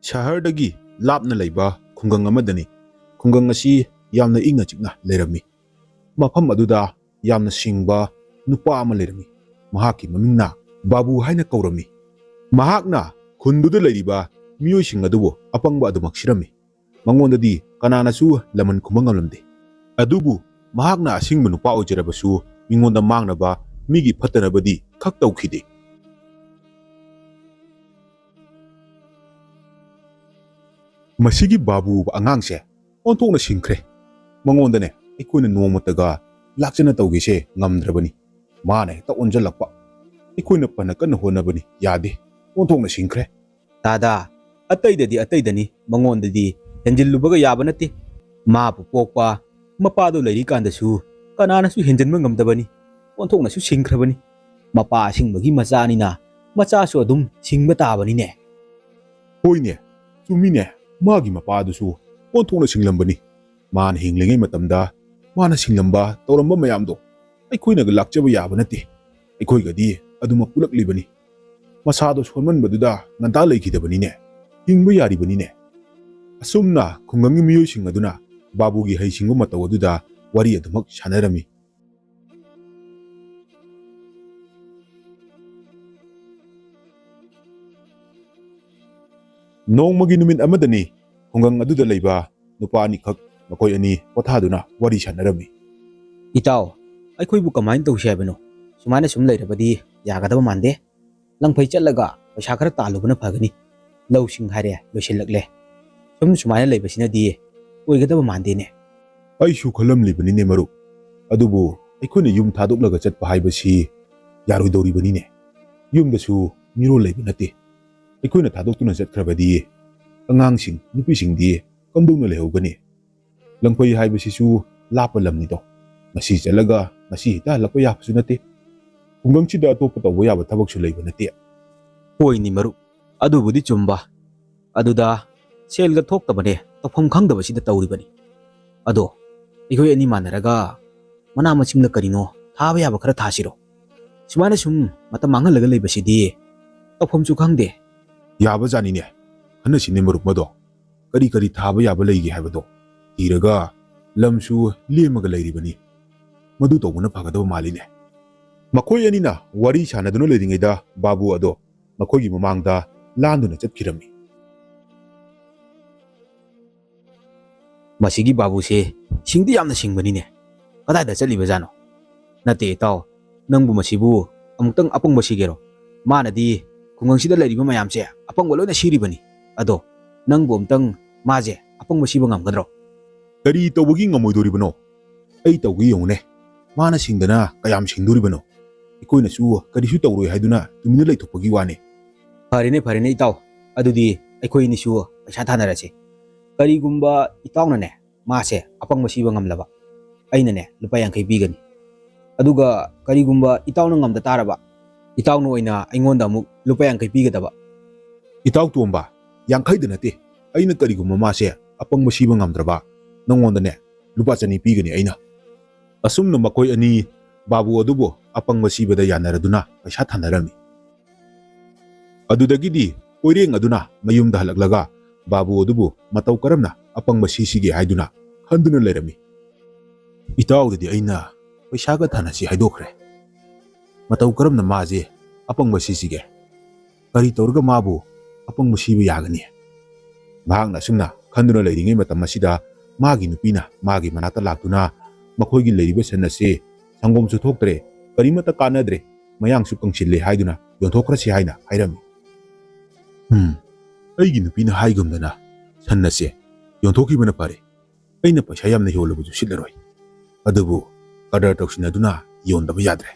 ꯁꯍꯔꯗꯒꯤ ꯂꯥꯞꯅ ꯂꯩꯕ ꯈꯨꯡꯒꯪ ꯑꯃꯗꯅꯤ ꯈꯨꯡꯒꯪ ꯑꯁꯤ ꯌꯥꯝꯅ ꯏꯪꯅ ꯆꯤꯛꯅ ꯂꯩꯔꯝꯃꯤ꯫ ꯃꯐꯝ ꯑꯗꯨꯗ ꯌꯥꯝꯅ ꯁꯤꯡꯕ ꯅꯨꯄꯥ ꯑꯃ ꯂꯩꯔꯝꯃꯤ꯫ ꯃꯍꯥꯛꯀꯤ ꯃꯃꯤꯡꯅ ꯕꯥꯕꯨ ꯍꯥꯏꯅ ꯀꯧꯔꯝꯃꯤ꯫ ꯃꯍꯥꯛꯅ ꯈꯨꯟꯗꯨꯗ ꯂꯩꯔꯤꯕ ꯃꯤꯑꯣꯏꯁꯤꯡ ꯑꯗꯨꯕꯨ ꯑꯄꯪꯕ ꯑꯗꯨꯃꯛ ꯁꯤꯔꯝꯃꯤ꯫ ꯃꯉꯣꯟꯗꯗꯤ ꯀꯅꯥꯅꯁꯨ ꯂꯃꯟ ꯈꯨꯝꯕ ꯉꯝꯂꯝꯗꯦ꯫ ꯑꯗꯨꯕꯨ ꯃꯍꯥꯛꯅ ꯑꯁꯤꯡꯕ ꯅꯨꯄꯥ ꯑꯣꯏꯖꯔꯕꯁꯨ ꯃꯤꯉꯣꯟꯗ ꯃꯥꯡꯅꯕ ꯃꯤꯒꯤ ꯐꯠꯇꯅꯕꯗꯤ ꯈꯛ ꯇꯧꯈꯤꯗꯦ꯫ ꯃꯁꯤꯒꯤ ꯕꯥꯕꯨ ꯑꯉꯥꯡꯁꯦ ꯑꯣꯟꯊꯣꯛꯅ ꯁꯤꯡꯈ꯭ꯔꯦ꯫ ꯃꯉꯣꯟꯗꯅꯦ ꯑꯩꯈꯣꯏꯅ ꯅꯣꯡꯃꯇꯒ ꯂꯥꯛꯆꯅ ꯇꯧꯒꯦꯁꯦ ꯉꯝꯗ꯭ꯔꯕꯅꯤ꯫ ꯃꯥꯅ ꯍꯦꯛꯇ ꯑꯣꯟꯖꯜꯂꯛꯄ꯫ ꯑꯩꯈꯣꯏꯅ ꯐꯅ ꯀꯟꯅ ꯍꯣꯠꯅꯕꯅꯤ ꯌꯥꯗꯦ꯫ ꯑꯣꯟꯊꯣꯛꯅ ꯁꯤꯡꯈ꯭ꯔꯦ꯫ ꯗꯥꯗꯥ, ꯑꯇꯩꯗꯗꯤ ꯑꯇꯩꯗꯅꯤ, ꯃꯉꯣꯟꯗꯗꯤ ꯍꯦꯟꯖꯤꯜꯂꯨꯕꯒ ꯌꯥꯕ ꯅꯠꯇꯦ꯫ ꯃꯥꯕꯨ ꯄꯣꯛꯄ ꯃꯄꯥꯗꯣ ꯂꯩꯔꯤꯀꯥꯟꯗꯁꯨ ꯀꯅꯥꯅꯁꯨ ꯍꯦꯟꯖꯤꯟꯕ ꯉꯝꯗꯕꯅꯤ꯫ ꯑꯣꯟꯊꯣꯛꯅꯁꯨ ꯁꯤꯡꯈ꯭ꯔꯕꯅꯤ꯫ ꯃꯄꯥ ꯑꯁꯤꯡꯕꯒꯤ ꯃꯆꯥꯅꯤꯅ ꯃꯆꯥꯁꯨ ꯑꯗꯨꯝ ꯁꯤꯡꯕ ꯇꯥꯕꯅꯤꯅꯦ꯫ ꯍꯣꯏꯅꯦ, ꯆꯨꯝꯃꯤꯅꯦ, ꯃꯥꯒꯤ ꯃꯄꯥꯗꯨꯁꯨ ꯑꯣꯟꯊꯣꯛꯅ ꯁꯤꯡꯂꯝꯕꯅꯤ꯫ ꯃꯥꯅ ꯍꯤꯡꯂꯤꯉꯩ ꯃꯇꯝꯗ ꯃꯥꯅ ꯁꯤꯡꯂꯝꯕ ꯇꯧꯔꯝꯕ ꯃꯌꯥꯝꯗꯣ ꯑꯩꯈꯣꯏꯅꯒ ꯂꯥꯛꯆꯕ ꯌꯥꯕ ꯅꯠꯇꯦ꯫ ꯑꯩꯈꯣꯏꯒꯗꯤ ꯑꯗꯨꯃꯛ ꯄꯨꯂꯛꯂꯤꯕꯅꯤ꯫ ꯃꯁꯥꯗꯣ ꯁꯣꯟꯃꯟꯕꯗꯨꯗ ꯉꯟꯇꯥ ꯂꯩꯈꯤꯗꯕꯅꯤꯅꯦ꯫ ꯍꯤꯡꯕ ꯌꯥꯔꯤꯕꯅꯤꯅꯦ꯫ ꯑꯁꯨꯝꯅ ꯈꯨꯡꯒꯪꯒꯤ ꯃꯤꯑꯣꯏꯁꯤꯡ ꯑꯗꯨꯅ ꯕꯥꯕꯨꯒꯤ ꯍꯩꯁꯤꯡꯕ ꯃꯇꯧ ꯑꯗꯨꯗ ꯋꯥꯔꯤ ꯑꯗꯨꯃꯛ ꯁꯥꯟꯅꯔꯝꯃꯤ꯫ ꯅꯣꯡꯃꯒꯤ ꯅꯨꯃꯤꯠ ꯑꯃꯗꯅꯤ ꯈꯨꯡꯒꯪ ꯑꯗꯨꯗ ꯂꯩꯕ ꯅꯨꯄꯥ ꯑꯅꯤꯈꯛ, ꯃꯈꯣꯏ ꯑꯅꯤ ꯄꯣꯊꯥꯗꯨꯅ ꯋꯥꯔꯤ ꯁꯥꯟꯅꯔꯝꯃꯤ꯫ ꯏꯇꯥꯎ, ꯑꯩꯈꯣꯏꯕꯨ ꯀꯃꯥꯏꯅ ꯇꯧꯁꯤ ꯍꯥꯏꯕꯅꯣ? ꯁꯨꯃꯥꯏꯅ ꯁꯨꯝ ꯂꯩꯔꯕꯗꯤ ꯌꯥꯒꯗꯕ ꯃꯥꯟꯗꯦ꯫ ꯂꯪꯐꯩ ꯆꯠꯂꯒ ꯄꯩꯁꯥ ꯈꯔ ꯇꯥꯜꯂꯨꯕꯅ ꯐꯒꯅꯤ꯫ ꯂꯧꯁꯤꯡ ꯍꯥꯏꯔꯦ ꯂꯣꯏꯁꯤꯜꯂꯛꯂꯦ꯫ ꯁꯨꯃꯥꯏꯅ ꯂꯩꯕꯁꯤꯅꯗꯤ ꯑꯣꯏꯒꯗꯕ ꯃꯥꯟꯗꯦꯅꯦ꯫ ꯑꯩꯁꯨ ꯈꯜꯂꯝꯂꯤꯕꯅꯤꯅꯦ ꯃꯔꯨꯞ꯫ ꯑꯗꯨꯕꯨ ꯑꯩꯈꯣꯏꯅ ꯌꯨꯝ ꯊꯥꯗꯣꯛꯂꯒ ꯆꯠꯄ ꯍꯥꯏꯕꯁꯤ ꯌꯥꯔꯣꯏꯗꯧꯔꯤꯕꯅꯤꯅꯦ꯫ ꯌꯨꯝꯗꯁꯨ ꯃꯤꯔꯣꯜ ꯂꯩꯕ ꯅꯠꯇꯦ꯫ ꯑꯩꯈꯣꯏꯅ ꯊꯥꯗꯣꯛꯇꯨꯅ ꯆꯠꯈ꯭ꯔꯕꯗꯤ ꯑꯉꯥꯡꯁꯤꯡ, ꯅꯨꯄꯤꯁꯤꯡꯗꯤ ꯀꯝꯗꯧꯅ ꯂꯩꯍꯧꯒꯅꯤ? ꯂꯪꯐꯩ ꯍꯥꯏꯕꯁꯤꯁꯨ ꯂꯥꯞꯄ ꯂꯝꯅꯤꯗꯣ꯫ ꯉꯁꯤ ꯆꯠꯂꯒ ꯉꯁꯤ ꯍꯦꯛꯇ ꯍꯜꯂꯛꯄ ꯌꯥꯕꯁꯨ ꯅꯠꯇꯦ꯫ ꯈꯨꯡꯒꯪꯁꯤꯗ ꯑꯇꯣꯞꯄ ꯇꯧꯕ ꯌꯥꯕ ꯊꯕꯛꯁꯨ ꯂꯩꯕ ꯅꯠꯇꯦ꯫ ꯍꯣꯏꯅꯤ ꯃꯔꯨꯞ, ꯑꯗꯨꯕꯨꯗꯤ ꯆꯨꯝꯕ꯫ ꯑꯗꯨꯗ ꯁꯦꯜꯒ ꯊꯣꯛꯇꯕꯅꯦ, ꯇꯧꯐꯝ ꯈꯪꯗꯕꯁꯤꯗ ꯇꯧꯔꯤꯕꯅꯤ꯫ ꯑꯗꯣ ꯑꯩꯈꯣꯏ ꯑꯅꯤ ꯃꯥꯟꯅꯔꯒ ꯃꯅꯥ ꯃꯁꯤꯡꯗ ꯀꯔꯤꯅꯣ ꯊꯥꯕ ꯌꯥꯕ ꯈꯔ ꯊꯥꯁꯤꯔꯣ? ꯁꯨꯃꯥꯏꯅ ꯁꯨꯝ ꯃꯇꯝ ꯃꯥꯡꯍꯜꯂꯒ ꯂꯩꯕꯁꯤꯗꯤ ꯇꯧꯐꯝꯁꯨ ꯈꯪꯗꯦ꯫ ꯌꯥꯕꯖꯥꯅꯤꯅꯦ꯫ ꯈꯟꯅꯁꯤꯅꯦ ꯃꯔꯨꯞ ꯃꯗꯣ꯫ ꯀꯔꯤ ꯀꯔꯤ ꯊꯥꯕ ꯌꯥꯕ ꯂꯩꯒꯦ ꯍꯥꯏꯕꯗꯣ ꯊꯤꯔꯒ ꯂꯝꯁꯨ ꯂꯦꯝꯃꯒ ꯂꯩꯔꯤꯕꯅꯤ꯫ ꯃꯗꯨ ꯇꯧꯕꯅ ꯐꯒꯗꯕ ꯃꯥꯜꯂꯤꯅꯦ꯫ ꯃꯈꯣꯏ ꯑꯅꯤꯅ ꯋꯥꯔꯤ ꯁꯥꯟꯅꯗꯨꯅ ꯂꯩꯔꯤꯉꯩꯗ ꯕꯥꯕꯨ ꯑꯗꯣ ꯃꯈꯣꯏꯒꯤ ꯃꯃꯥꯡꯗ ꯂꯥꯟꯗꯨꯅ ꯆꯠꯈꯤꯔꯝꯃꯤ꯫ ꯃꯁꯤꯒꯤ ꯕꯥꯕꯨꯁꯦ ꯁꯤꯡꯗꯤ ꯌꯥꯝꯅ ꯁꯤꯡꯕꯅꯤꯅꯦ꯫ ꯀꯗꯥꯏꯗ ꯆꯠꯂꯤꯕꯖꯥꯠꯅꯣ? ꯅꯠꯇꯦ ꯏꯇꯥꯎ, ꯅꯪꯕꯨ ꯃꯁꯤꯕꯨ ꯑꯃꯨꯛꯇꯪ ꯑꯄꯪꯕ ꯁꯤꯒꯦꯔꯣ? ꯃꯥꯅꯗꯤ ꯈꯨꯡꯒꯪꯁꯤꯗ ꯂꯩꯔꯤꯕ ꯃꯌꯥꯝꯁꯦ ꯑꯄꯪꯕ ꯂꯣꯏꯅ ꯁꯤꯔꯤꯕꯅꯤ꯫ ꯑꯗꯣ ꯅꯪꯕꯨ ꯑꯃꯨꯛꯇꯪ ꯃꯥꯁꯦ ꯑꯄꯪꯕ ꯁꯤꯕ ꯉꯝꯒꯗ꯭ꯔꯣ? ꯀꯔꯤ ꯇꯧꯕꯒꯤ ꯉꯝꯃꯣꯏꯗꯣꯔꯤꯕꯅꯣ? ꯑꯩ ꯇꯧꯒꯦ ꯌꯦꯡꯉꯨꯅꯦ꯫ ꯃꯥꯅ ꯁꯤꯡꯗꯅ ꯀꯌꯥꯝ ꯁꯤꯡꯗꯣꯔꯤꯕꯅꯣ? ꯑꯩꯈꯣꯏꯅꯁꯨ ꯀꯔꯤꯁꯨ ꯇꯧꯔꯣꯏ ꯍꯥꯏꯗꯨꯅ ꯇꯨꯃꯤꯟꯅ ꯂꯩꯊꯣꯛꯄꯒꯤ ꯋꯥꯅꯤ꯫ ꯐꯔꯦꯅꯦ ꯐꯔꯦꯅꯦ ꯏꯇꯥꯎ, ꯑꯗꯨꯗꯤ ꯑꯩꯈꯣꯏ ꯑꯅꯤꯁꯨ ꯄꯩꯁꯥ ꯊꯥꯅꯔꯁꯤ꯫ ꯀꯔꯤꯒꯨꯝꯕ ꯏꯇꯥꯎꯅꯅꯦ ꯃꯥꯁꯦ ꯑꯄꯪꯕ ꯁꯤꯕ ꯉꯝꯂꯕ, ꯑꯩꯅꯅꯦ ꯂꯨꯄꯥ 50 ꯄꯤꯒꯅꯤ꯫ ꯑꯗꯨꯒ ꯀꯔꯤꯒꯨꯝꯕ ꯏꯇꯥꯎꯅ ꯉꯝꯗ ꯇꯥꯔꯕ, ꯏꯇꯥꯎꯅ ꯑꯣꯏꯅ ꯑꯩꯉꯣꯟꯗ ꯑꯃꯨꯛ ꯂꯨꯄꯥ 50 ꯄꯤꯒꯗꯕ꯫ ꯏꯇꯥꯎ ꯇꯣꯝꯕ, 50ꯗ ꯅꯠꯇꯦ꯫ ꯑꯩꯅ ꯀꯔꯤꯒꯨꯝꯕ ꯃꯥꯁꯦ ꯑꯄꯪꯕ ꯁꯤꯕ ꯉꯝꯗ꯭ꯔꯕ, ꯅꯉꯣꯟꯗꯅꯦ ꯂꯨꯄꯥ 200 ꯄꯤꯒꯅꯤ ꯑꯩꯅ꯫ ꯑꯁꯨꯝꯅ ꯃꯈꯣꯏ ꯑꯅꯤ ꯕꯥꯕꯨ ꯑꯗꯨꯕꯨ ꯑꯄꯪꯕ ꯁꯤꯕꯗ ꯌꯥꯅꯔꯗꯨꯅ ꯄꯩꯁꯥ ꯊꯥꯅꯔꯝꯃꯤ꯫ ꯑꯗꯨꯗꯒꯤꯗꯤ ꯀꯣꯏꯔꯦꯡ ꯑꯗꯨꯅ ꯃꯌꯨꯝꯗ ꯍꯜꯂꯛꯂꯒ ꯕꯥꯕꯨ ꯑꯗꯨꯕꯨ ꯃꯇꯧ ꯀꯔꯝꯅ ꯑꯄꯪꯕ ꯁꯤꯁꯤꯒꯦ ꯍꯥꯏꯗꯨꯅ ꯈꯟꯗꯨꯅ ꯂꯩꯔꯝꯃꯤ꯫ ꯏꯇꯥꯎꯗꯗꯤ ꯑꯩꯅ ꯄꯩꯁꯥꯒ ꯊꯥꯅꯁꯤ ꯍꯥꯏꯗꯣꯛꯈ꯭ꯔꯦ꯫ ꯃꯇꯧ ꯀꯔꯝꯅ ꯃꯥꯁꯦ ꯑꯄꯪꯕ ꯁꯤꯁꯤꯒꯦ? ꯀꯔꯤ ꯇꯧꯔꯒ ꯃꯥꯕꯨ ꯑꯄꯪꯕ ꯁꯤꯕ ꯌꯥꯒꯅꯤ? ꯃꯍꯥꯛꯅ ꯑꯁꯨꯝꯅ ꯈꯟꯗꯨꯅ ꯂꯩꯔꯤꯉꯩ ꯃꯇꯝ ꯑꯁꯤꯗ ꯃꯥꯒꯤ ꯅꯨꯄꯤꯅ ꯃꯥꯒꯤ ꯃꯅꯥꯛꯇ ꯂꯥꯛꯇꯨꯅ ꯃꯈꯣꯏꯒꯤ ꯂꯩꯔꯤꯕ ꯁꯟ ꯑꯁꯤ ꯁꯪꯒꯣꯝꯁꯨ ꯊꯣꯛꯇ꯭ꯔꯦ, ꯀꯔꯤꯃꯠꯇ ꯀꯥꯟꯅꯗ꯭ꯔꯦ, ꯃꯌꯥꯡꯁꯨ ꯀꯪꯁꯤꯜꯂꯦ ꯍꯥꯏꯗꯨꯅ ꯌꯣꯟꯊꯣꯛꯈ꯭ꯔꯁꯤ ꯍꯥꯏꯅ ꯍꯥꯏꯔꯝꯃꯤ꯫ ꯑꯩꯒꯤ ꯅꯨꯄꯤꯅ ꯍꯥꯏꯒꯨꯝꯗꯅ ꯁꯟ ꯑꯁꯤ ꯌꯣꯟꯊꯣꯛꯈꯤꯕꯅ ꯐꯔꯦ꯫ ꯑꯩꯅ ꯄꯩꯁꯥ ꯌꯥꯝꯅ ꯌꯣꯜꯂꯕꯁꯨ ꯁꯤꯠꯂꯔꯣꯏ꯫ ꯑꯗꯨꯕꯨ ꯀꯗꯔ ꯇꯧꯁꯤꯟꯅꯗꯨꯅ ꯌꯣꯟꯗꯕ ꯌꯥꯗ꯭ꯔꯦ꯫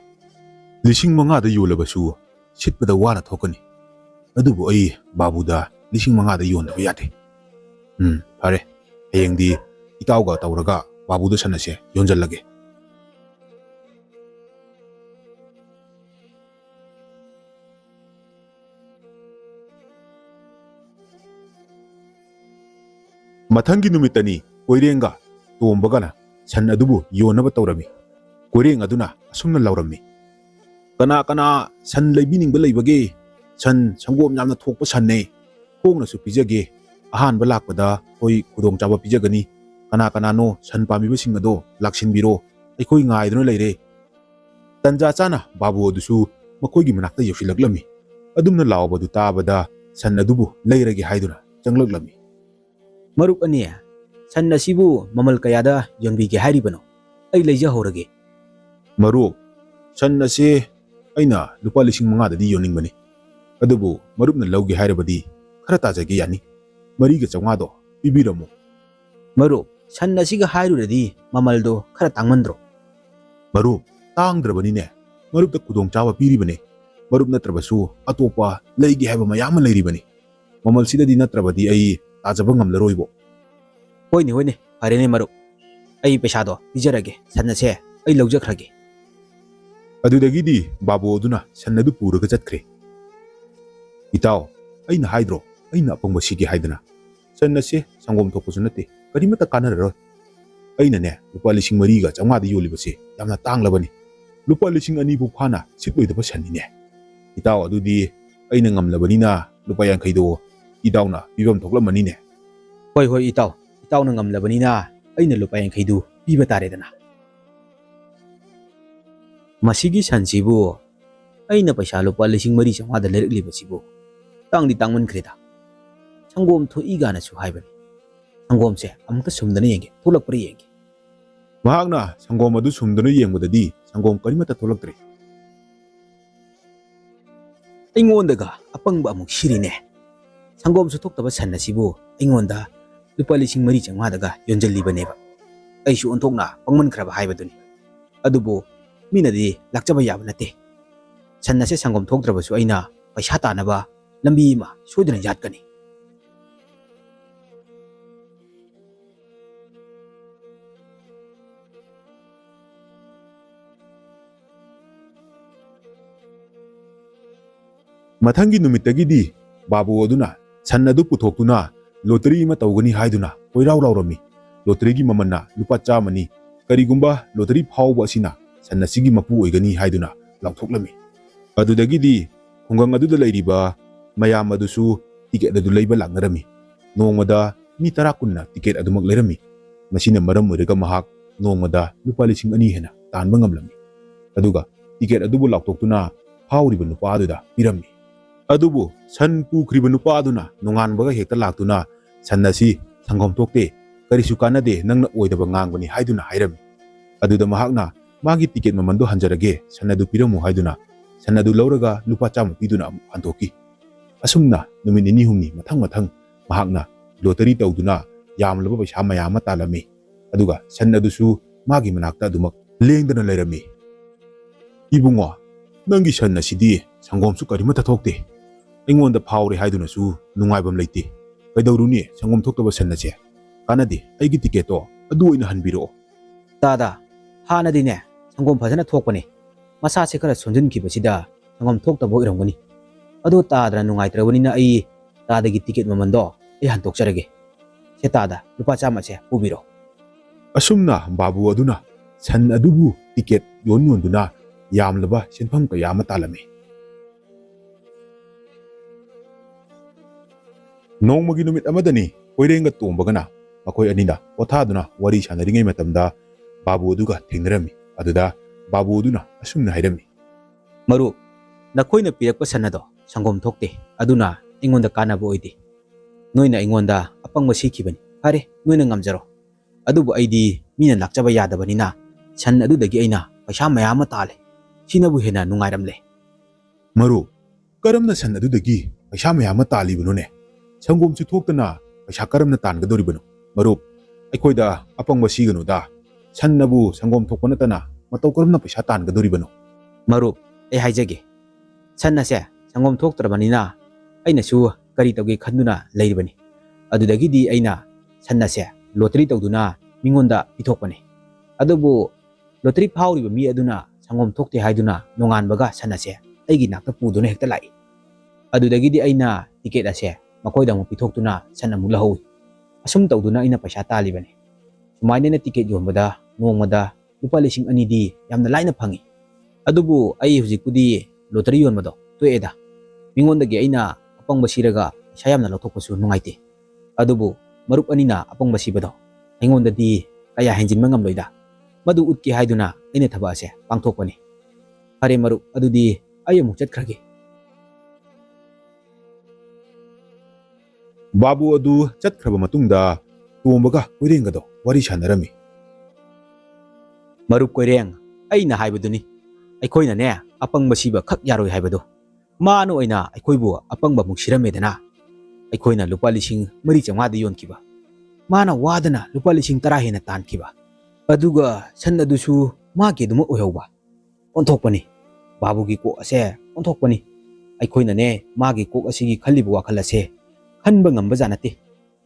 5,000ꯗ ꯌꯣꯜꯂꯕꯁꯨ ꯁꯤꯠꯄꯗ ꯋꯥꯅ ꯊꯣꯛꯀꯅꯤ꯫ ꯑꯗꯨꯕꯨ ꯑꯩ ꯕꯥꯕꯨꯗ 5,000ꯗ ꯌꯣꯟꯗꯕ ꯌꯥꯗꯦ꯫ ꯐꯔꯦ, ꯍꯌꯦꯡꯗꯤ ꯏꯇꯥꯎꯒ ꯇꯧꯔꯒ ꯕꯥꯕꯨꯗ ꯁꯟ ꯑꯁꯤ ꯌꯣꯟꯖꯜꯂꯒꯦ꯫ ꯃꯊꯪꯒꯤ ꯅꯨꯃꯤꯠꯇꯅꯤ ꯀꯣꯏꯔꯦꯡꯒ ꯇꯣꯝꯕꯒꯅ ꯁꯟ ꯑꯗꯨꯕꯨ ꯌꯣꯟꯅꯕ ꯇꯧꯔꯝꯃꯤ꯫ ꯀꯣꯏꯔꯦꯡ ꯑꯗꯨꯅ ꯑꯁꯨꯝꯅ ꯂꯥꯎꯔꯝꯃꯤ: ꯀꯅꯥ ꯀꯅꯥ ꯁꯟ ꯂꯩꯕꯤꯅꯤꯡꯕ ꯂꯩꯕꯒꯦ? ꯁꯟ ꯁꯪꯒꯣꯝ ꯌꯥꯝꯅ ꯊꯣꯛꯄ ꯁꯟꯅꯦ꯫ ꯍꯣꯡꯅꯁꯨ ꯄꯤꯖꯒꯦ, ꯑꯍꯥꯟꯕ ꯂꯥꯛꯄꯗ ꯑꯩꯈꯣꯏ ꯈꯨꯗꯣꯡꯆꯥꯕ ꯄꯤꯖꯒꯅꯤ, ꯀꯅꯥ ꯀꯅꯥꯅꯣ ꯁꯟ ꯄꯥꯝꯕꯤꯕꯁꯤꯡ ꯑꯗꯣ ꯂꯥꯛꯁꯤꯟꯕꯤꯔꯣ, ꯑꯩꯈꯣꯏ ꯉꯥꯏꯗꯨꯅ ꯂꯩꯔꯦ꯫ ꯇꯟꯖꯥ ꯆꯥꯅ ꯕꯥꯕꯨ ꯑꯗꯨꯁꯨ ꯃꯈꯣꯏꯒꯤ ꯃꯅꯥꯛꯇ ꯌꯧꯁꯤꯜꯂꯛꯂꯝꯃꯤ꯫ ꯑꯗꯨꯝꯅ ꯂꯥꯎꯕꯗꯨ ꯇꯥꯕꯗ ꯁꯟ ꯑꯗꯨꯕꯨ ꯂꯩꯔꯒꯦ ꯍꯥꯏꯗꯨꯅ ꯆꯪꯂꯛꯂꯝꯃꯤ꯫ ꯃꯔꯨꯞ ꯑꯅꯤ, ꯁꯟ ꯑꯁꯤꯕꯨ ꯃꯃꯜ ꯀꯌꯥꯗ ꯌꯣꯟꯕꯤꯒꯦ ꯍꯥꯏꯔꯤꯕꯅꯣ? ꯑꯩ ꯂꯩꯖꯍꯧꯔꯒꯦ꯫ ꯃꯔꯨꯞ, ꯁꯟ ꯑꯁꯤ ꯑꯩꯅ ꯂꯨꯄꯥ 5,000ꯗꯗꯤ ꯌꯣꯟꯅꯤꯡꯕꯅꯤ, ꯑꯗꯨꯕꯨ ꯃꯔꯨꯞꯅ ꯂꯧꯒꯦ ꯍꯥꯏꯔꯕꯗꯤ ꯈꯔ ꯇꯥꯖꯒꯦ ꯌꯥꯅꯤ, 4,500ꯗꯣ ꯄꯤꯕꯤꯔꯝꯃꯨ꯫ ꯃꯔꯨꯞ, ꯁꯟ ꯑꯁꯤꯒ ꯍꯥꯏꯔꯨꯔꯗꯤ ꯃꯃꯜꯗꯣ ꯈꯔ ꯇꯥꯡꯃꯟꯗ꯭ꯔꯣ? ꯃꯔꯨꯞ, ꯇꯥꯡꯗ꯭ꯔꯕꯅꯤꯅꯦ, ꯃꯔꯨꯞꯇ ꯈꯨꯗꯣꯡꯆꯥꯕ ꯄꯤꯔꯤꯕꯅꯤ, ꯃꯔꯨꯞ ꯅꯠꯇ꯭ꯔꯕꯁꯨ ꯑꯇꯣꯞꯄ ꯂꯩꯒꯦ ꯍꯥꯏꯕ ꯃꯌꯥꯝ ꯑꯃ ꯂꯩꯔꯤꯕꯅꯤ, ꯃꯃꯜꯁꯤꯗꯗꯤ ꯅꯠꯇ꯭ꯔꯕꯗꯤ ꯑꯩ ꯇꯥꯖꯕ ꯉꯝꯂꯔꯣꯏꯕꯣ꯫ ꯍꯣꯏꯅꯦ ꯍꯣꯏꯅꯦ, ꯐꯔꯦꯅꯦ ꯃꯔꯨꯞ, ꯑꯩ ꯄꯩꯁꯥꯗꯣ ꯄꯤꯖꯔꯒꯦ, ꯁꯟ ꯑꯁꯦ ꯑꯩ ꯂꯧꯖꯈ꯭ꯔꯒꯦ꯫ ꯑꯗꯨꯗꯒꯤꯗꯤ ꯕꯥꯕꯨ ꯑꯗꯨꯅ ꯁꯟ ꯑꯗꯨ ꯄꯨꯔꯒ ꯆꯠꯈ꯭ꯔꯦ꯫ ꯏꯇꯥꯎ, ꯑꯩꯅ ꯍꯥꯏꯗ꯭ꯔꯣ ꯑꯩꯅ ꯑꯄꯪꯕ ꯁꯤꯒꯦ ꯍꯥꯏꯗꯅ? ꯁꯟ ꯑꯁꯤ ꯁꯪꯒꯣꯝ ꯊꯣꯛꯄꯁꯨ ꯅꯠꯇꯦ, ꯀꯔꯤꯃꯠꯇ ꯀꯥꯟꯅꯔꯔꯣꯏ꯫ ꯑꯩꯅꯅꯦ ꯂꯨꯄꯥ 4,500ꯗ ꯌꯣꯜꯂꯤꯕꯁꯦ ꯌꯥꯝꯅ ꯇꯥꯡꯂꯕꯅꯤ, ꯂꯨꯄꯥ 2,000 ꯐꯥꯎ ꯐꯥꯅ ꯁꯤꯠꯂꯣꯏꯗꯕ ꯁꯟꯅꯤꯅꯦ꯫ ꯏꯇꯥꯎ, ꯑꯗꯨꯗꯤ ꯑꯩꯅ ꯉꯝꯂꯕꯅꯤꯅ ꯂꯨꯄꯥ 50ꯗꯣ ꯏꯇꯥꯎꯅ ꯄꯤꯐꯝ ꯊꯣꯛꯂꯝꯃꯅꯤꯅꯦ꯫ ꯍꯣꯏ ꯍꯣꯏ ꯏꯇꯥꯎ, ꯏꯇꯥꯎꯅ ꯉꯝꯂꯕꯅꯤꯅ ꯑꯩꯅ ꯂꯨꯄꯥ 50ꯗꯨ ꯄꯤꯕ ꯇꯥꯔꯦꯗꯅ꯫ ꯃꯁꯤꯒꯤ ꯁꯟꯁꯤꯕꯨ ꯑꯩꯅ ꯄꯩꯁꯥ ꯂꯨꯄꯥ 4,500ꯗ ꯂꯩꯔꯛꯂꯤꯕꯁꯤꯕꯨ ꯇꯥꯡꯗꯤ ꯇꯥꯡꯃꯟꯈ꯭ꯔꯦꯗ꯫ ꯁꯪꯒꯣꯝ ꯊꯣꯛꯏꯒꯥꯅꯁꯨ ꯍꯥꯏꯕꯅꯤ, ꯁꯪꯒꯣꯝꯁꯦ ꯑꯃꯨꯛꯇ ꯁꯨꯝꯗꯅ ꯌꯦꯡꯒꯦ, ꯊꯣꯛꯂꯛꯄ꯭ꯔꯥ ꯌꯦꯡꯒꯦ꯫ ꯃꯍꯥꯛꯅ ꯁꯪꯒꯣꯝ ꯑꯗꯨ ꯁꯨꯝꯗꯨꯅ ꯌꯦꯡꯕꯗꯗꯤ ꯁꯪꯒꯣꯝ ꯀꯔꯤꯃꯠꯇ ꯊꯣꯛꯂꯛꯇ꯭ꯔꯦ꯫ ꯑꯩꯉꯣꯟꯗꯒ ꯑꯄꯪꯕ ꯑꯃꯨꯛ ꯁꯤꯔꯤꯅꯦ, ꯁꯪꯒꯣꯝꯁꯨ ꯊꯣꯛꯇꯕ ꯁꯟ ꯑꯁꯤꯕꯨ ꯑꯩꯉꯣꯟꯗ ꯂꯨꯄꯥ 4,500ꯗꯒ ꯌꯣꯟꯖꯜꯂꯤꯕꯅꯦꯕ꯫ ꯑꯩꯁꯨ ꯑꯣꯟꯊꯣꯛꯅ ꯄꯪꯃꯟꯈ꯭ꯔꯕ ꯍꯥꯏꯕꯗꯨꯅꯤ꯫ ꯑꯗꯨꯕꯨ ꯃꯤꯅꯗꯤ ꯂꯥꯛꯆꯕ ꯌꯥꯕ ꯅꯠꯇꯦ, ꯁꯟ ꯑꯁꯦ ꯁꯪꯒꯣꯝ ꯊꯣꯛꯇ꯭ꯔꯕꯁꯨ ꯑꯩꯅ ꯄꯩꯁꯥ ꯇꯥꯅꯕ ꯂꯝꯕꯤ ꯑꯃ ꯁꯣꯏꯗꯅ ꯌꯥꯠꯀꯅꯤ꯫ ꯃꯊꯪꯒꯤ ꯅꯨꯃꯤꯠꯇꯒꯤꯗꯤ ꯕꯥꯕꯨ ꯑꯗꯨꯅ ꯁꯟ ꯑꯗꯨ ꯄꯨꯊꯣꯛꯇꯨꯅ ꯂꯣꯇꯔꯤ ꯑꯃ ꯇꯧꯒꯅꯤ ꯍꯥꯏꯗꯨꯅ ꯀꯣꯏꯔꯥꯎ ꯂꯥꯎꯔꯝꯃꯤ꯫ ꯂꯣꯇꯔꯤꯒꯤ ꯃꯃꯜꯅ ꯂꯨꯄꯥ 100ꯅꯤ, ꯀꯔꯤꯒꯨꯝꯕ ꯂꯣꯇꯔꯤ ꯐꯥꯎꯕ ꯑꯁꯤꯅ ꯁꯟ ꯑꯁꯤꯒꯤ ꯃꯄꯨ ꯑꯣꯏꯒꯅꯤ ꯍꯥꯏꯗꯨꯅ ꯂꯥꯎꯊꯣꯛꯂꯝꯃꯤ꯫ ꯑꯗꯨꯗꯒꯤꯗꯤ ꯈꯨꯡꯒꯪ ꯑꯗꯨꯗ ꯂꯩꯔꯤꯕ ꯃꯌꯥꯝ ꯑꯗꯨꯁꯨ ꯇꯤꯀꯦꯠ ꯑꯗꯨ ꯂꯩꯕ ꯂꯥꯛꯅꯔꯝꯃꯤ꯫ ꯅꯣꯡꯃꯗ ꯃꯤ 10-20ꯅ ꯇꯤꯀꯦꯠ ꯑꯗꯨꯃꯛ ꯂꯩꯔꯝꯃꯤ꯫ ꯃꯁꯤꯅ ꯃꯔꯝ ꯑꯣꯏꯔꯒ ꯃꯍꯥꯛ ꯅꯣꯡꯃꯗ ꯂꯨꯄꯥ 2,000 ꯍꯦꯟꯅ ꯇꯥꯟꯕ ꯉꯝꯂꯝꯃꯤ꯫ ꯑꯗꯨꯒ ꯇꯤꯀꯦꯠ ꯑꯗꯨꯕꯨ ꯂꯥꯎꯊꯣꯛꯇꯨꯅ ꯐꯥꯎꯔꯤꯕ ꯅꯨꯄꯥ ꯑꯗꯨꯗ ꯄꯤꯔꯝꯃꯤ꯫ ꯑꯗꯨꯕꯨ ꯁꯟ ꯄꯨꯈ꯭ꯔꯤꯕ ꯅꯨꯄꯥ ꯑꯗꯨꯅ ꯅꯣꯡꯉꯥꯟꯕꯒ ꯍꯦꯛꯇ ꯂꯥꯛꯇꯨꯅ ꯁꯟ ꯑꯁꯤ ꯁꯪꯒꯣꯝ ꯊꯣꯛꯇꯦ, ꯀꯔꯤꯁꯨ ꯀꯥꯟꯅꯗꯦ, ꯅꯪꯅ ꯑꯣꯏꯗꯕ ꯉꯥꯡꯕꯅꯤ ꯍꯥꯏꯗꯨꯅ ꯍꯥꯏꯔꯝꯃꯤ꯫ ꯑꯗꯨꯗ ꯃꯍꯥꯛꯅ ꯃꯥꯒꯤ ꯇꯤꯀꯦꯠ ꯃꯃꯟꯗꯣ ꯍꯟꯖꯔꯒꯦ, ꯁꯟ ꯑꯗꯨ ꯄꯤꯔꯝꯃꯨ ꯍꯥꯏꯗꯨꯅ ꯁꯟ ꯑꯗꯨ ꯂꯧꯔꯒ ꯂꯨꯄꯥ 100 ꯄꯤꯗꯨꯅ ꯑꯃꯨꯛ ꯍꯟꯗꯣꯛꯈꯤ꯫ ꯑꯁꯨꯝꯅ ꯅꯨꯃꯤꯠ 2-3ꯅꯤ ꯃꯊꯪ ꯃꯍꯥꯛꯅ ꯂꯣꯇꯔꯤ ꯇꯧꯗꯨꯅ ꯌꯥꯝꯂꯕ ꯄꯩꯁꯥ ꯃꯌꯥꯝ ꯑꯃ ꯇꯥꯜꯂꯝꯃꯤ꯫ ꯑꯗꯨꯒ ꯁꯟ ꯑꯗꯨꯁꯨ ꯃꯥꯒꯤ ꯃꯅꯥꯛꯇ ꯑꯗꯨꯃꯛ ꯂꯦꯡꯗꯅ ꯂꯩꯔꯝꯃꯤ꯫ ꯏꯕꯨꯡꯉꯣ, ꯅꯪꯒꯤ ꯁꯟ ꯑꯁꯤꯗꯤ ꯁꯪꯒꯣꯝꯁꯨ ꯀꯔꯤꯃꯠꯇ ꯊꯣꯛꯇꯦ, ꯑꯩꯉꯣꯟꯗ ꯐꯥꯎꯔꯦ ꯍꯥꯏꯗꯨꯅꯁꯨ ꯅꯨꯡꯉꯥꯏꯐꯝ ꯂꯩꯇꯦ, ꯀꯩꯗꯧꯔꯨꯅꯤ ꯁꯪꯒꯣꯝ ꯊꯣꯛꯇꯕ ꯁꯟ ꯑꯁꯦ? ꯀꯥꯟꯅꯗꯦ, ꯑꯩꯒꯤ ꯇꯤꯀꯦꯠꯇꯣ ꯑꯗꯨ ꯑꯣꯏꯅ ꯍꯟꯕꯤꯔꯛꯑꯣ꯫ ꯇꯥꯗ, ꯍꯥꯟꯅꯗꯤꯅꯦ ꯁꯪꯒꯣꯝ ꯐꯖꯅ ꯊꯣꯛꯄꯅꯤ, ꯃꯁꯥꯁꯦ ꯈꯔ ꯁꯣꯟꯖꯤꯟꯈꯤꯕꯁꯤꯗ ꯁꯪꯒꯣꯝ ꯊꯣꯛꯇꯕ ꯑꯣꯏꯔꯝꯒꯅꯤ꯫ ꯑꯗꯣ ꯇꯥꯗꯅ ꯅꯨꯡꯉꯥꯏꯇ꯭ꯔꯕꯅꯤꯅ ꯑꯩ ꯇꯥꯗꯒꯤ ꯇꯤꯀꯦꯠ ꯃꯃꯟꯗꯣ ꯑꯩ ꯍꯟꯗꯣꯛꯆꯔꯒꯦ꯫ ꯁꯦ ꯇꯥꯗ, ꯂꯨꯄꯥ 100ꯁꯦ ꯄꯨꯕꯤꯔꯣ꯫ ꯑꯁꯨꯝꯅ ꯕꯥꯕꯨ ꯑꯗꯨꯅ ꯁꯟ ꯑꯗꯨꯕꯨ ꯇꯤꯀꯦꯠ ꯌꯣꯟꯗꯨꯅ ꯌꯥꯝꯂꯕ ꯁꯦꯟꯐꯝ ꯀꯌꯥ ꯑꯃ ꯇꯥꯜꯂꯝꯃꯤ꯫ ꯅꯣꯡꯃꯒꯤ ꯅꯨꯃꯤꯠ ꯑꯃꯗꯅꯤ ꯀꯣꯏꯔꯦꯡꯒ ꯇꯣꯝꯕꯒꯅ ꯃꯈꯣꯏ ꯑꯅꯤꯅ ꯄꯣꯊꯥꯗꯨꯅ ꯋꯥꯔꯤ ꯁꯥꯟꯅꯔꯤꯉꯩ ꯃꯇꯝꯗ ꯕꯥꯕꯨ ꯑꯗꯨꯒ ꯊꯦꯡꯅꯔꯝꯃꯤ꯫ ꯑꯗꯨꯗ ꯕꯥꯕꯨ ꯑꯗꯨꯅ ꯑꯁꯨꯝꯅ ꯍꯥꯏꯔꯝꯃꯤ꯫ ꯃꯔꯨꯞ, ꯅꯈꯣꯏꯅ ꯄꯤꯔꯛꯄ ꯁꯟ ꯑꯗꯣ ꯁꯪꯒꯣꯝ ꯊꯣꯛꯇꯦ, ꯑꯗꯨꯅ ꯑꯩꯉꯣꯟꯗ ꯀꯥꯟꯅꯕ ꯑꯣꯏꯗꯦ꯫ ꯅꯣꯏꯅ ꯑꯩꯉꯣꯟꯗ ꯑꯄꯪꯕ ꯁꯤꯈꯤꯕꯅꯤ, ꯐꯔꯦ ꯅꯣꯏꯅ ꯉꯝꯖꯔꯣ꯫ ꯑꯗꯨꯕꯨ ꯑꯩꯗꯤ ꯃꯤꯅ ꯂꯥꯛꯆꯕ ꯌꯥꯗꯕꯅꯤꯅ ꯁꯟ ꯑꯗꯨꯗꯒꯤ ꯑꯩꯅ ꯄꯩꯁꯥ ꯃꯌꯥꯝ ꯑꯃ ꯇꯥꯜꯂꯦ, ꯁꯤꯅꯕꯨ ꯍꯦꯟꯅ ꯅꯨꯡꯉꯥꯏꯔꯝꯂꯦ꯫ ꯃꯔꯨꯞ, ꯀꯔꯝꯅ ꯁꯟ ꯑꯗꯨꯗꯒꯤ ꯄꯩꯁꯥ ꯃꯌꯥꯝ ꯑꯃ ꯇꯥꯜꯂꯤꯕꯅꯣꯅꯦ? ꯁꯪꯒꯣꯝꯁꯨ ꯊꯣꯛꯇꯅ ꯄꯩꯁꯥ ꯀꯔꯝꯅ ꯇꯥꯟꯒꯗꯧꯔꯤꯕꯅꯣ? ꯃꯔꯨꯞ, ꯑꯩꯈꯣꯏꯗ ꯑꯄꯪꯕ ꯁꯤꯒꯅꯨꯗ, ꯁꯟꯅꯕꯨ ꯁꯪꯒꯣꯝ ꯊꯣꯛꯄ ꯅꯠꯇꯅ ꯃꯇꯧ ꯀꯔꯝꯅ ꯄꯩꯁꯥ ꯇꯥꯟꯒꯗꯧꯔꯤꯕꯅꯣ? ꯃꯔꯨꯞ, ꯑꯩ ꯍꯥꯏꯖꯒꯦ, ꯁꯟ ꯑꯁꯦ ꯁꯪꯒꯣꯝ ꯊꯣꯛꯇ꯭ꯔꯕꯅꯤꯅ ꯑꯩꯅꯁꯨ ꯀꯔꯤ ꯇꯧꯒꯦ ꯈꯟꯗꯨꯅ ꯂꯩꯔꯤꯕꯅꯤ꯫ ꯑꯗꯨꯗꯒꯤꯗꯤ ꯑꯩꯅ ꯁꯟ ꯑꯁꯦ ꯂꯣꯇꯔꯤ ꯇꯧꯗꯨꯅ ꯃꯤꯉꯣꯟꯗ ꯄꯤꯊꯣꯛꯄꯅꯤ꯫ ꯑꯗꯨꯕꯨ ꯂꯣꯇꯔꯤ ꯐꯥꯎꯔꯤꯕ ꯃꯤ ꯑꯗꯨꯅ ꯁꯪꯒꯣꯝ ꯊꯣꯛꯇꯦ ꯍꯥꯏꯗꯨꯅ ꯅꯣꯡꯉꯥꯟꯕꯒ ꯁꯟ ꯑꯁꯦ ꯑꯩꯒꯤ ꯅꯥꯛꯇ ꯄꯨꯗꯨꯅ ꯍꯦꯛꯇ ꯂꯥꯛꯏ꯫ ꯑꯗꯨꯗꯒꯤꯗꯤ ꯑꯩꯅ ꯇꯤꯀꯦꯠ ꯑꯁꯦ ꯃꯈꯣꯏꯗ ꯑꯃꯨꯛ ꯄꯤꯊꯣꯛꯇꯨꯅ ꯁꯟ ꯑꯃꯨꯛ ꯂꯧꯍꯧꯏ꯫ ꯑꯁꯨꯝ ꯇꯧꯗꯨꯅ ꯑꯩꯅ ꯄꯩꯁꯥ ꯇꯥꯜꯂꯤꯕꯅꯤ꯫ ꯁꯨꯃꯥꯏꯅ ꯇꯤꯀꯦꯠ ꯌꯣꯟꯕꯗ ꯅꯣꯡꯃꯗ ꯂꯨꯄꯥ 2,000ꯗꯤ ꯌꯥꯝꯅ ꯂꯥꯏꯅ ꯐꯪꯏ꯫ ꯑꯗꯨꯕꯨ ꯑꯩ ꯍꯧꯖꯤꯛꯄꯨꯗꯤ ꯂꯣꯇꯔꯤ ꯌꯣꯟꯕꯗꯣ ꯇꯣꯛꯑꯦꯗ꯫ ꯃꯤꯉꯣꯟꯗꯒꯤ ꯑꯩꯅ ꯑꯄꯪꯕ ꯁꯤꯔꯒ ꯄꯩꯁꯥ ꯌꯥꯝꯅ ꯂꯧꯊꯣꯛꯄꯁꯨ ꯅꯨꯡꯉꯥꯏꯇꯦ ꯑꯗꯨꯕꯨ ꯃꯔꯨꯞ ꯑꯅꯤꯅ ꯑꯄꯪꯕ ꯁꯤꯕꯗꯣ ꯑꯩꯉꯣꯟꯗꯗꯤ ꯀꯌꯥ ꯍꯦꯟꯖꯤꯟꯕ ꯉꯝꯂꯣꯏꯗ ꯃꯗꯨ ꯎꯠꯀꯦ ꯍꯥꯏꯗꯨꯅ ꯑꯩꯅ ꯊꯕꯛ ꯑꯁꯦ ꯄꯥꯡꯊꯣꯛꯄꯅꯤ ꯐꯔꯦ ꯃꯔꯨꯞ ꯑꯗꯨꯗꯤ ꯑꯩ ꯑꯃꯨꯛ ꯆꯠꯈ꯭ꯔꯒꯦ ꯕꯥꯕꯨ ꯑꯗꯨ ꯆꯠꯈ꯭ꯔꯕ ꯃꯇꯨꯡꯗ ꯇꯣꯝꯕꯒ ꯀꯣꯏꯔꯦꯡꯒꯗꯣ ꯋꯥꯔꯤ ꯁꯥꯟꯅꯔꯝꯃꯤ꯫ ꯃꯔꯨꯞ ꯀꯣꯏꯔꯦꯡ ꯑꯩꯅ ꯍꯥꯏꯕꯗꯨꯅꯤ ꯑꯩꯈꯣꯏꯅꯅꯦ ꯑꯄꯪꯕ ꯁꯤꯕ ꯈꯛ ꯌꯥꯔꯣꯏ ꯍꯥꯏꯕꯗꯣ ꯃꯥꯅ ꯑꯣꯏꯅ ꯑꯩꯈꯣꯏꯕꯨ ꯑꯄꯪꯕ ꯑꯃꯨꯛ ꯁꯤꯔꯝꯃꯦꯗꯅ ꯑꯩꯈꯣꯏꯅ ꯂꯨꯄꯥ 4,500ꯗ ꯌꯣꯟꯈꯤꯕ ꯃꯥꯅ ꯋꯥꯗꯅ ꯂꯨꯄꯥ 10,000 ꯍꯦꯟꯅ ꯇꯥꯟꯈꯤꯕ ꯑꯗꯨꯒ ꯁꯟ ꯑꯗꯨꯁꯨ ꯃꯥꯒꯤ ꯑꯗꯨꯃꯛ ꯑꯣꯏꯍꯧꯕ ꯑꯣꯟꯊꯣꯛꯄꯅꯤ ꯕꯥꯕꯨꯒꯤ ꯀꯣꯛ ꯑꯁꯦ ꯑꯣꯟꯊꯣꯛꯄꯅꯤ ꯑꯩꯈꯣꯏꯅꯅꯦ ꯃꯥꯒꯤ ꯀꯣꯛ ꯑꯁꯤꯒꯤ ꯈꯜꯂꯤꯕ ꯋꯥꯈꯜ ꯑꯁꯦ ꯈꯟꯕ ꯉꯝꯕꯖꯥꯠ ꯅꯠꯇꯦ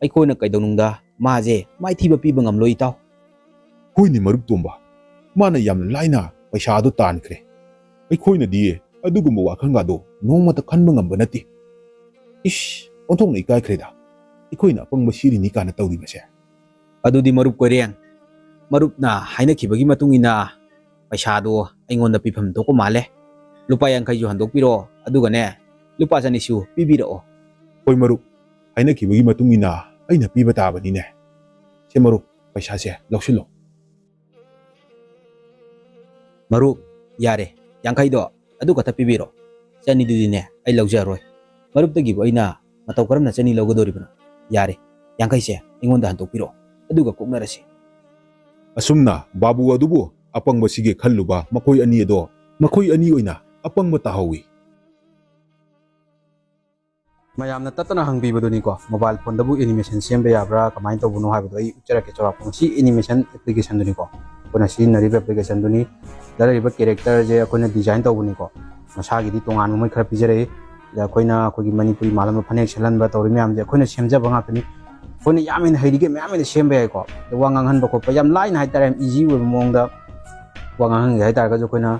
ꯑꯩꯈꯣꯏꯅ ꯀꯩꯗꯧꯅꯨꯡꯗ ꯃꯥꯁꯦ ꯃꯥꯏꯊꯤꯕ ꯄꯤꯕ ꯉꯝꯂꯣꯏ ꯏꯇꯥꯎ ꯍꯣꯏꯅꯦ ꯃꯔꯨꯞ ꯇꯣꯝꯕ ꯃꯥꯅ ꯌꯥꯝꯅ ꯂꯥꯏꯅ ꯄꯩꯁꯥꯗꯣ ꯇꯥꯟꯈ꯭ꯔꯦ ꯑꯩꯈꯣꯏꯅꯗꯤ ꯑꯗꯨꯒꯨꯝꯕ ꯋꯥꯈꯜꯒꯗꯣ ꯅꯣꯡꯃꯇ ꯈꯟꯕ ꯉꯝꯕ ꯅꯠꯇꯦ ꯏꯁ ꯑꯣꯟꯊꯣꯛꯅ ꯏꯀꯥꯏꯈ꯭ꯔꯦꯗ ꯑꯩꯈꯣꯏꯅ ꯑꯄꯪꯕ ꯁꯤꯔꯤꯅꯤ ꯀꯥꯏꯅ ꯇꯧꯔꯤꯕꯁꯦ ꯑꯗꯨꯗꯤ ꯃꯔꯨꯞ ꯀꯣꯏꯔꯦꯡ ꯃꯔꯨꯞꯅ ꯍꯥꯏꯅꯈꯤꯕꯒꯤ ꯃꯇꯨꯡ ꯏꯟꯅ ꯄꯩꯁꯥꯗꯣ ꯑꯩꯉꯣꯟꯗ ꯄꯤꯐꯝ ꯊꯣꯛꯄ ꯃꯥꯜꯂꯦ ꯂꯨꯄꯥ 50ꯁꯨ ꯍꯟꯗꯣꯛꯄꯤꯔꯣ ꯑꯗꯨꯒꯅꯦ ꯂꯨꯄꯥ 200ꯁꯨ ꯄꯤꯕꯤꯔꯛꯑꯣ ꯍꯣꯏ ꯃꯔꯨꯞ ꯍꯥꯏꯅꯈꯤꯕꯒꯤ ꯃꯇꯨꯡ ꯏꯟꯅ ꯑꯩꯅ ꯄꯤꯕ ꯇꯥꯕꯅꯤꯅꯦ ꯁꯦ ꯃꯔꯨꯞ ꯄꯩꯁꯥꯁꯦ ꯂꯧꯁꯤꯜꯂꯣ ꯃꯔꯨꯞ ꯌꯥꯔꯦ 50ꯗꯣ ꯑꯗꯨ ꯈꯛꯇ ꯄꯤꯕꯤꯔꯣ 200ꯗꯨꯗꯤꯅꯦ ꯑꯩ ꯂꯧꯖꯔꯣꯏ ꯃꯔꯨꯞꯇꯒꯤꯕꯨ ꯑꯩꯅ ꯃꯇꯧ ꯀꯔꯝꯅ 200 ꯂꯧꯒꯗꯧꯔꯤꯕꯅꯣ ꯌꯥꯔꯦ 50ꯁꯦ ꯑꯩꯉꯣꯟꯗ ꯍꯟꯗꯣꯛꯄꯤꯔꯣ ꯑꯗꯨꯒ ꯀꯣꯛꯅꯔꯁꯤ ꯑꯁꯨꯝꯅ ꯕꯥꯕꯨ ꯑꯗꯨꯕꯨ ꯑꯄꯪꯕ ꯁꯤꯒꯦ ꯈꯜꯂꯨꯕ ꯃꯈꯣꯏ ꯑꯅꯤ ꯑꯗꯣ ꯃꯈꯣꯏ ꯑꯅꯤ ꯑꯣꯏꯅ ꯑꯄꯪꯕ ꯇꯥꯍꯧꯏ꯫ ꯃꯌꯥꯝꯅ ꯇꯠꯇꯅ ꯍꯪꯕꯤꯕꯗꯨꯅꯤꯀꯣ ꯃꯣꯕꯥꯏꯜ ꯐꯣꯟꯗꯕꯨ ꯑꯦꯅꯤꯃꯦꯁꯟ ꯁꯦꯝꯕ ꯌꯥꯕ꯭ꯔꯥ ꯀꯃꯥꯏꯅ ꯇꯧꯕꯅꯣ ꯍꯥꯏꯕꯗꯣ ꯑꯩ ꯎꯠꯆꯔꯛꯀꯦ ꯆꯥꯎꯔꯥꯛꯄ ꯃꯁꯤ ꯑꯦꯅꯤꯃꯦꯁꯟ ꯑꯦꯄ꯭ꯂꯤꯀꯦꯁꯟꯗꯨꯅꯤꯀꯣ ꯑꯩꯈꯣꯏꯅ ꯁꯤꯖꯤꯟꯅꯔꯤꯕ ꯑꯦꯄ꯭ꯂꯤꯀꯦꯁꯟꯗꯨꯅꯤ ꯁꯤꯗ ꯂꯩꯔꯤꯕ ꯀꯦꯔꯦꯛꯇꯔꯁꯦ ꯑꯩꯈꯣꯏꯅ ꯗꯤꯖꯥꯏꯟ ꯇꯧꯕꯅꯤꯀꯣ ꯃꯁꯥꯒꯤꯗꯤ ꯇꯣꯉꯥꯟꯕ ꯃꯣꯏ ꯈꯔ ꯄꯤꯖꯔꯛꯏ ꯁꯤꯗ ꯑꯩꯈꯣꯏꯒꯤ ꯃꯅꯤꯄꯨꯔꯤ ꯃꯥꯂꯪꯕ ꯐꯅꯦꯛ ꯁꯦꯠꯍꯟꯕ ꯇꯧꯔꯤ ꯃꯌꯥꯝꯁꯦ ꯑꯩꯈꯣꯏꯅ ꯁꯦꯝꯖꯕ ꯉꯥꯛꯇꯅꯤ ꯑꯩꯈꯣꯏꯅ ꯌꯥꯝ ꯍꯦꯟꯅ ꯍꯩꯔꯤꯒꯩ ꯃꯌꯥꯝ ꯍꯦꯟꯅ ꯁꯦꯝꯕ ꯌꯥꯏꯀꯣ ꯋꯥ ꯉꯥꯡꯍꯟꯕ ꯈꯣꯠꯄ ꯌꯥꯝ ꯂꯥꯏꯅ ꯍꯥꯏꯇꯥꯔꯦ ꯌꯥꯝ ꯏꯖꯤ ꯑꯣꯏꯕ ꯃꯑꯣꯡꯗ ꯋꯥ ꯉꯥꯡꯍꯟꯒꯦ ꯍꯥꯏꯇꯥꯔꯒꯁꯨ ꯑꯩꯈꯣꯏꯅ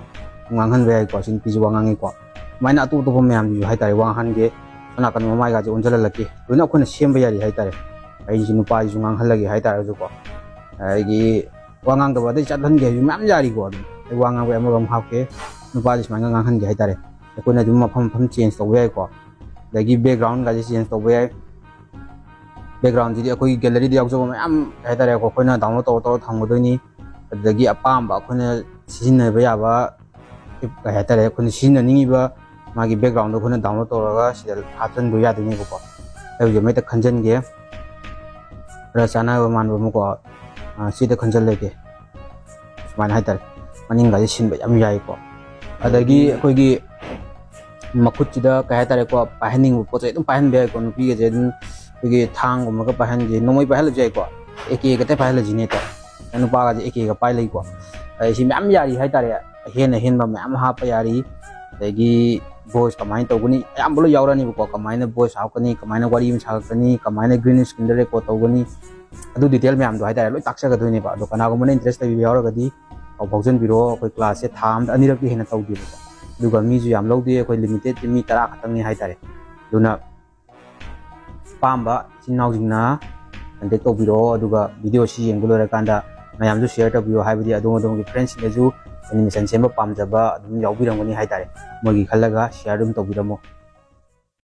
ꯉꯥꯡꯍꯟꯕ ꯌꯥꯏꯀꯣ ꯁꯤ ꯅꯨꯄꯤꯁꯦ ꯋꯥ ꯉꯥꯡꯉꯤꯀꯣ ꯁꯨꯃꯥꯏꯅ ꯑꯇꯣꯞ ꯑꯇꯣꯞꯄ ꯃꯌꯥꯝꯁꯤꯁꯨ ꯍꯥꯏꯇꯥꯔꯦ ꯋꯥ ꯉꯥꯡꯍꯟꯒꯦ ꯁꯣꯝꯅꯥꯀꯟ ꯃꯃꯥꯏꯒꯥꯁꯦ ꯑꯣꯟꯁꯤꯜꯍꯜꯂꯛꯀꯦ ꯂꯣꯏꯅ ꯑꯩꯈꯣꯏꯅ ꯁꯦꯝꯕ ꯌꯥꯔꯤ ꯍꯥꯏꯇꯥꯔꯦ ꯑꯩꯁꯤ ꯅꯨꯄꯥꯁꯤꯁꯨ ꯉꯥꯡꯍꯜꯂꯒꯦ ꯍꯥꯏꯇꯥꯔꯒꯁꯨꯀꯣ ꯑꯩꯒꯤ ꯋꯥ ꯉꯥꯡꯗꯕ ꯑꯗꯩ ꯆꯠꯍꯟꯒꯦ ꯍꯥꯏꯁꯨ ꯃꯌꯥꯝ ꯌꯥꯔꯤꯀꯣ ꯑꯗꯨꯝ ꯑꯩ ꯋꯥ ꯉꯥꯡꯕ ꯑꯃꯔꯣꯝ ꯍꯥꯞꯀꯦ ꯅꯨꯄꯥꯁꯤ ꯁꯨꯃꯥꯏꯅ ꯉꯥꯡꯍꯟꯒꯦ ꯍꯥꯏꯇꯥꯔꯦ ꯑꯩꯈꯣꯏꯅ ꯑꯗꯨꯝ ꯃꯐꯝ ꯆꯦꯟꯖ ꯇꯧꯕ ꯌꯥꯏꯀꯣ ꯑꯗꯒꯤ ꯕꯦꯛꯒ꯭ꯔꯥꯎꯟꯒꯥꯁꯦ ꯆꯦꯟꯖ ꯇꯧꯕ ꯌꯥꯏ ꯕꯦꯛꯒ꯭ꯔꯥꯎꯟꯁꯤꯗꯤ ꯑꯩꯈꯣꯏꯒꯤ ꯒꯦꯂꯔꯤꯗ ꯌꯥꯎꯖꯕ ꯃꯌꯥꯝ ꯍꯥꯏꯇꯥꯔꯦꯀꯣ ꯑꯩꯈꯣꯏꯅ ꯗꯥꯎꯟꯂꯣꯗ ꯇꯧꯔ ꯊꯝꯒꯗꯣꯏꯅꯤ ꯑꯗꯨꯗꯒꯤ ꯑꯄꯥꯝꯕ ꯑꯩꯈꯣꯏꯅ ꯁꯤꯖꯤꯟꯅꯕ ꯌꯥꯕ ꯀꯩ ꯍꯥꯏꯇꯥꯔꯦ ꯑꯩꯈꯣꯏꯅ ꯁꯤꯖꯤꯟꯅꯅꯤꯡꯉꯤꯕ ꯃꯥꯒꯤ ꯕꯦꯛꯒ꯭ꯔꯥꯎꯟꯗꯣ ꯑꯩꯈꯣꯏꯅ ꯗꯥꯎꯟꯂꯣꯗ ꯇꯧꯔꯒ ꯁꯤꯗ ꯍꯥꯞꯆꯤꯟꯕ ꯌꯥꯗꯣꯏꯅꯦꯕꯀꯣ ꯑꯩ ꯍꯧꯖꯤꯛ ꯃꯩꯇ ꯈꯟꯖꯟꯒꯦ ꯈꯔ ꯆꯥꯟꯅꯕ ꯃꯥꯟꯕ ꯑꯃꯀꯣ ꯁꯤꯗ ꯈꯟꯖꯜꯂꯒꯦ ꯁꯨꯃꯥꯏꯅ ꯍꯥꯏꯇꯥꯔꯦ ꯃꯅꯤꯡꯒꯥꯁꯦ ꯁꯤꯟꯕ ꯌꯥꯝ ꯌꯥꯏꯀꯣ ꯑꯗꯒꯤ ꯑꯩꯈꯣꯏꯒꯤ ꯃꯈꯨꯠꯁꯤꯗ ꯀꯩ ꯍꯥꯏꯇꯥꯔꯦꯀꯣ ꯄꯥꯏꯍꯟꯅꯤꯡꯕ ꯄꯣꯠ ꯆꯩ ꯑꯗꯨꯝ ꯄꯥꯏꯍꯟꯕ ꯌꯥꯏꯀꯣ ꯅꯨꯄꯤꯒꯁꯦ ꯑꯗꯨꯝ ꯑꯩꯈꯣꯏꯒꯤ ꯊꯥꯡꯒꯨꯝꯕꯒ ꯄꯥꯏꯍꯟꯁꯦ ꯅꯣꯡꯃꯩ ꯄꯥꯏꯍꯜꯂꯁꯨ ꯌꯥꯏꯀꯣ ꯑꯦꯀꯦ ꯈꯛꯇ ꯄꯥꯏꯍꯜꯂꯁꯤꯅꯦꯀꯣ ꯅꯨꯄꯥꯒꯁꯦ ꯑꯦꯀꯦꯒ ꯄꯥꯏ ꯂꯩꯀꯣ ꯁꯤ ꯃꯌꯥꯝ ꯌꯥꯔꯤ ꯍꯥꯏꯇꯥꯔꯦ ꯑꯍꯦꯟꯕ ꯃꯌꯥꯝ ꯍꯥꯞꯄ ꯌꯥꯔꯤ ꯑꯗꯒꯤ ꯚꯣꯏꯁ ꯀꯃꯥꯏꯅ ꯇꯧꯒꯅꯤ ꯑꯌꯥꯝꯕ ꯂꯣꯏ ꯌꯥꯎꯔꯅꯤꯕꯀꯣ ꯀꯃꯥꯏꯅ ꯚꯣꯏꯁ ꯍꯥꯞꯀꯅꯤ ꯀꯃꯥꯏꯅ ꯋꯥꯔꯤ ꯑꯃ ꯁꯥꯒꯠꯀꯅꯤ ꯀꯃꯥꯏꯅ ꯒ꯭ꯔꯤꯟ ꯁ꯭ꯀ꯭ꯔꯤꯟꯗ ꯔꯦꯀꯣꯔꯠ ꯇꯧꯒꯅꯤ ꯑꯗꯨ ꯗꯤꯇꯦꯜ ꯃꯌꯥꯝꯗꯣ ꯍꯥꯏꯇꯥꯔꯦ ꯂꯣꯏ ꯇꯥꯛꯆꯒꯗꯣꯏꯅꯦꯕ ꯑꯗꯣ ꯀꯅꯥꯒꯨꯝꯕꯅ ꯏꯟꯇꯔꯦꯁ ꯂꯩꯕ ꯌꯥꯎꯔꯒꯗꯤ ꯄꯥꯎ ꯐꯥꯎꯖꯟꯕꯤꯔꯣ ꯑꯩꯈꯣꯏ ꯀ꯭ꯂꯥꯁꯁꯦ ꯊꯥ ꯑꯃꯗ 2रꯛꯇꯤ ꯍꯦꯟꯅ ꯇꯧꯗꯦꯕꯀꯣ ꯑꯗꯨꯒ ꯃꯤꯁꯨ ꯌꯥꯝ ꯂꯧꯗꯦ ꯑꯩꯈꯣই ꯂꯤꯃꯤꯇꯦꯠ ꯃꯤ 10 ꯈꯛꯇꯪꯅꯤ ꯍꯥꯏꯇꯥꯔꯦ ꯑꯗꯨꯅ ꯑꯄꯥꯝꯕ ꯏꯆꯤꯟ ꯏꯅꯥꯎꯁꯤꯡꯅ ꯀꯟꯇꯦꯛ ꯇꯧꯕꯤꯔꯛꯑꯣ ꯑꯗꯨꯒ ꯚꯤꯗꯤꯑꯣꯁꯤ ꯌꯦꯡꯕ ꯂꯣꯏꯔꯀꯥꯟꯗ ꯃꯌꯥꯝꯁꯨ ꯁꯤꯌꯔ ꯇꯧꯕꯤꯌꯣ ꯍꯥꯏꯕꯗꯤ ꯑꯗꯣꯝꯒꯤ ꯐ꯭ꯔꯦꯟꯁꯤꯡꯗꯁꯨ ꯑꯦꯅꯤꯃꯦꯁꯟ ꯁꯦꯝꯕ ꯄꯥꯝꯖꯕ ꯑꯗꯨꯝ ꯌꯥꯎꯕꯤꯔꯝꯒꯅꯤ ꯍꯥꯏꯇꯥꯔꯦ ꯃꯣꯏꯒꯤ ꯈꯜꯂꯒ ꯁꯤꯌꯔ ꯑꯗꯨꯝ ꯇꯧꯕꯤꯔꯝꯃꯣ